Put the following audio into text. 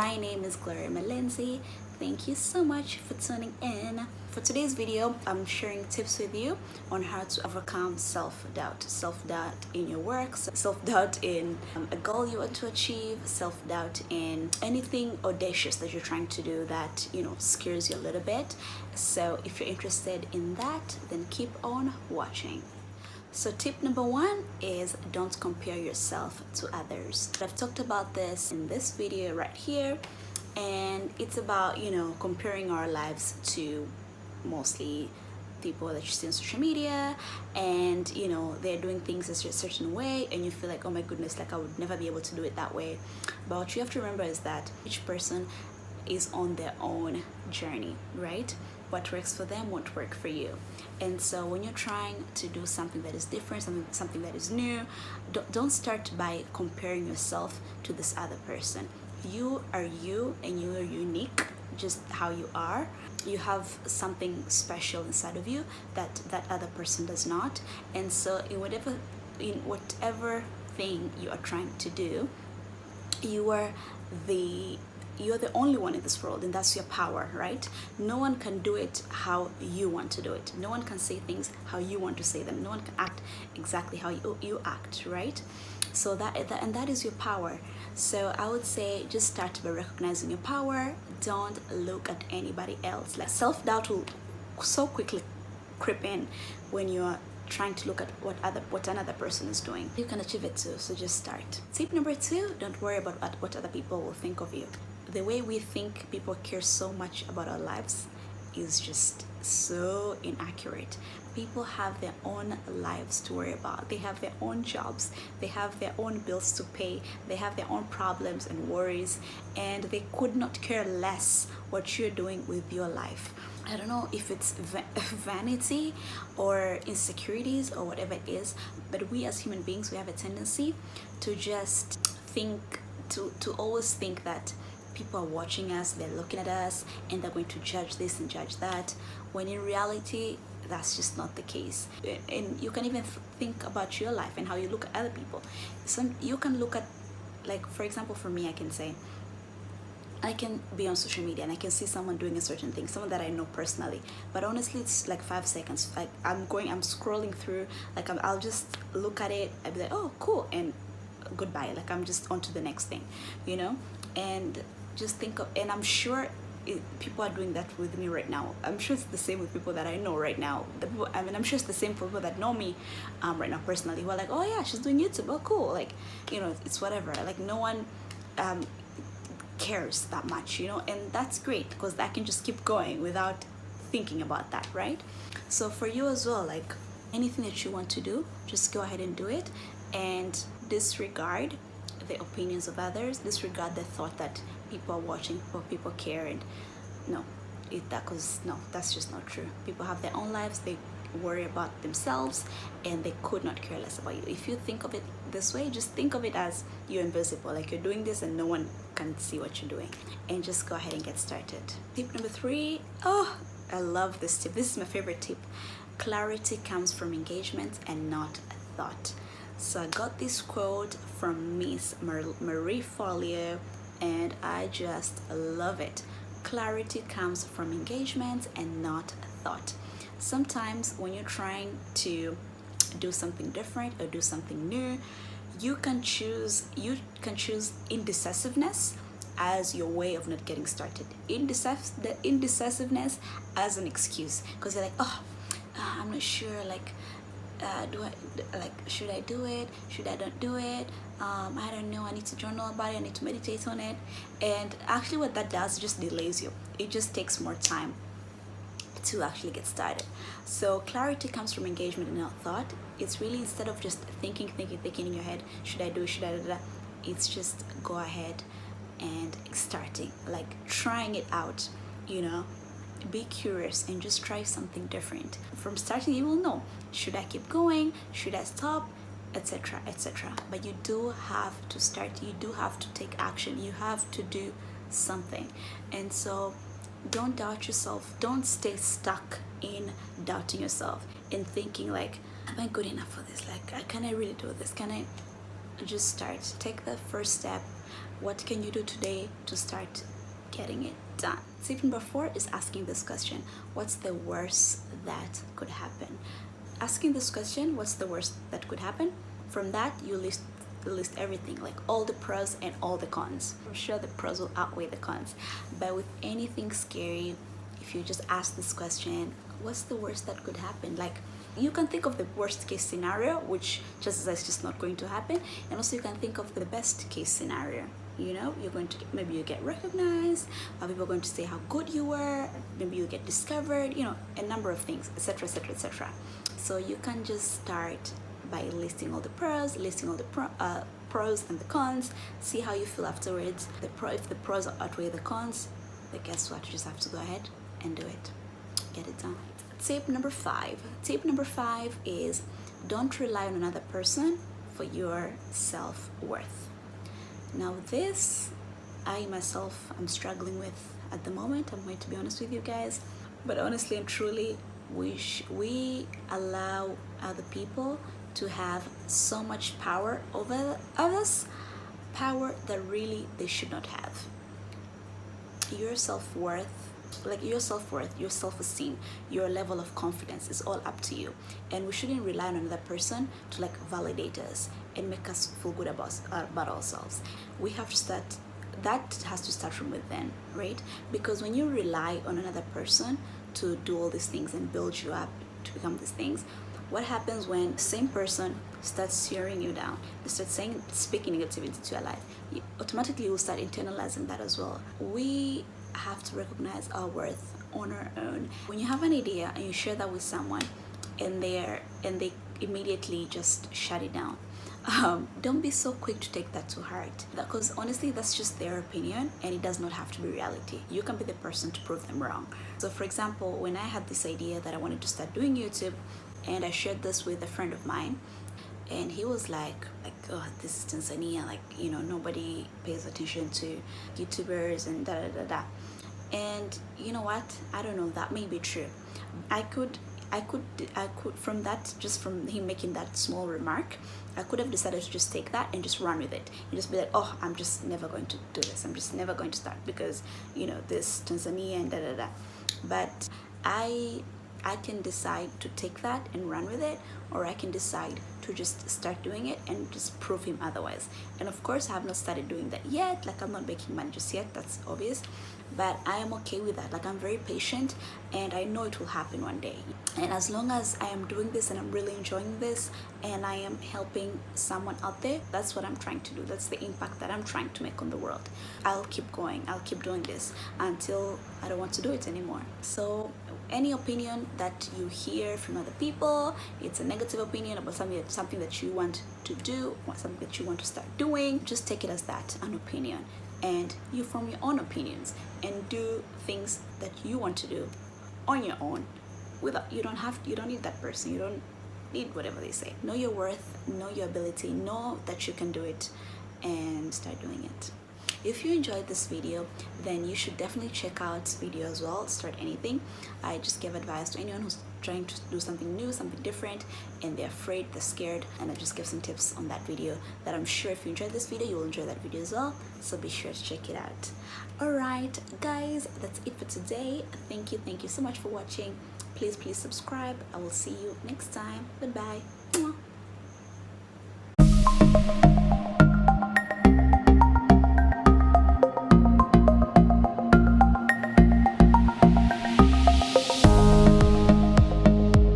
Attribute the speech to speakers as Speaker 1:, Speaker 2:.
Speaker 1: My name is Gloria Malenzi. Thank you so much for tuning in. For today's video, I'm sharing tips with you on how to overcome self-doubt. Self-doubt in your work, self-doubt in a goal you want to achieve, self-doubt in anything audacious that you're trying to do that, scares you a little bit. So if you're interested in that, then keep on watching. So tip number one is don't compare yourself to others. I've talked about this in this video right here, and it's about, comparing our lives to mostly people that you see on social media, and they're doing things a certain way and you feel like, oh my goodness, like I would never be able to do it that way. But what you have to remember is that each person is on their own journey, right? What works for them won't work for you. And so when you're trying to do something that is different, something that is new, don't start by comparing yourself to this other person. You are you, and you are unique just how you are. You have something special inside of you that other person does not. And so in whatever thing you are trying to do, you're the only one in this world, and that's your power, right? No one can do it how you want to do it. No one can say things how you want to say them. No one can act exactly how you act, right? So that is your power. So I would say just start by recognizing your power. Don't look at anybody else. Like, self-doubt will so quickly creep in when you're trying to look at what another person is doing. You can achieve it too, so just start. Tip number two, don't worry about what other people will think of you. The way we think people care so much about our lives is just so inaccurate. People have their own lives to worry about. They have their own jobs. They have their own bills to pay. They have their own problems and worries, and they could not care less what you're doing with your life. I don't know if it's vanity or insecurities or whatever it is, but we as human beings, we have a tendency to just think, to always think that people are watching us, they're looking at us, and they're going to judge this and judge that, when in reality, that's just not the case. And you can even think about your life and how you look at other people. You can look at, like, for example, for me, I can be on social media and I can see someone doing a certain thing, someone that I know personally, but honestly it's like 5 seconds. Like, I'm scrolling through, like I'll just look at it, I'll be like, oh cool, and goodbye. Like, I'm just on to the next thing, and just think of, and I'm sure people are doing that with me right now. I'm sure it's the same with people that I know right now. I'm sure it's the same for people that know me right now personally, who are like, oh yeah, she's doing YouTube, oh cool, like, it's whatever. Like, no one cares that much, and that's great, because I can just keep going without thinking about that, right? So for you as well, like, anything that you want to do, just go ahead and do it, and disregard the opinions of others, disregard the thought that people are watching, people care, and that's just not true. People have their own lives, they worry about themselves, and they could not care less about you. If you think of it this way, just think of it as you're invisible, like you're doing this and no one can see what you're doing, and just go ahead and get started. Tip number three, oh, I love this tip. This is my favorite tip. Clarity comes from engagement and not thought. So I got this quote from Miss Marie Forleo, and I just love it. Clarity comes from engagement and not thought. Sometimes when you're trying to do something different or do something new, you can choose indecisiveness as your way of not getting started. The indecisiveness as an excuse, because you're like, oh, I'm not sure, like, should I do it, should I don't do it, I don't know, I need to journal about it, I need to meditate on it. And actually what that does, just delays you. It just takes more time to actually get started. So clarity comes from engagement and not thought. It's really, instead of just thinking in your head, should I do it, should I do that, it's just go ahead and starting, like trying it out. Be curious and just try something different. From starting, you will know, should I keep going, should I stop, etc., etc. But you do have to start, you do have to take action, you have to do something. And so don't doubt yourself. Don't stay stuck in doubting yourself and thinking like, am I good enough for this? Like, can I really do this? Can I just start? Take the first step. What can you do today to start getting it done? Tip number 4 is asking this question: what's the worst that could happen? Asking this question, what's the worst that could happen? From that, you list everything, like all the pros and all the cons. I'm sure the pros will outweigh the cons, but with anything scary, if you just ask this question, what's the worst that could happen? Like, you can think of the worst case scenario, which just is just not going to happen, and also you can think of the best case scenario. You know, you're going to maybe you get recognized, people are going to say how good you were, maybe you get discovered, you know, a number of things, etc., etc., etc. So you can just start by listing all the pros, listing all the pros and the cons. See how you feel afterwards. If the pros outweigh the cons, then guess what? You just have to go ahead and do it. Get it done. Tip number 5. Tip number 5 is don't rely on another person for your self-worth. Now this, I myself am struggling with at the moment. I'm going to be honest with you guys, but honestly and truly, we allow other people to have so much power over us, power that really they should not have. Your self-worth, your self-esteem, your level of confidence is all up to you, and we shouldn't rely on another person to like validate us and make us feel good about ourselves. We have to start, that has to start from within, right? Because when you rely on another person to do all these things and build you up to become these things, what happens when the same person starts tearing you down, they start speaking negativity to your life, you automatically will start internalizing that as well. We have to recognize our worth on our own. When you have an idea and you share that with someone and they immediately just shut it down, don't be so quick to take that to heart, because honestly that's just their opinion and it does not have to be reality. You can be the person to prove them wrong. So for example, when I had this idea that I wanted to start doing YouTube, and I shared this with a friend of mine, and he was like, oh, this is Tanzania, like, you know, nobody pays attention to YouTubers and da da da da. And you know what, I don't know, that may be true. I could from that, just from him making that small remark, I could have decided to just take that and just run with it and just be like, oh, I'm just never going to do this, I'm just never going to start because, you know, this Tanzania and da da da. But I can decide to take that and run with it, or I can decide to just start doing it and just prove him otherwise. And of course I have not started doing that yet, like I'm not making money just yet, that's obvious, but I am okay with that. Like, I'm very patient and I know it will happen one day. And as long as I am doing this and I'm really enjoying this and I am helping someone out there, that's what I'm trying to do. That's the impact that I'm trying to make on the world. I'll keep going, I'll keep doing this until I don't want to do it anymore. So any opinion that you hear from other people, it's a negative opinion about something that you want to do or something that you want to start doing, just take it as that, an opinion, and you form your own opinions and do things that you want to do on your own. You don't need that person, you don't need whatever they say. Know your worth, know your ability, know that you can do it, and start doing it. If you enjoyed this video, then you should definitely check out this video as well, Start Anything. I just give advice to anyone who's trying to do something new, something different, and they're afraid, they're scared, and I just give some tips on that video that I'm sure if you enjoyed this video, you will enjoy that video as well, so be sure to check it out. Alright guys, that's it for today. Thank you so much for watching. Please subscribe. I will see you next time. Goodbye. Mwah.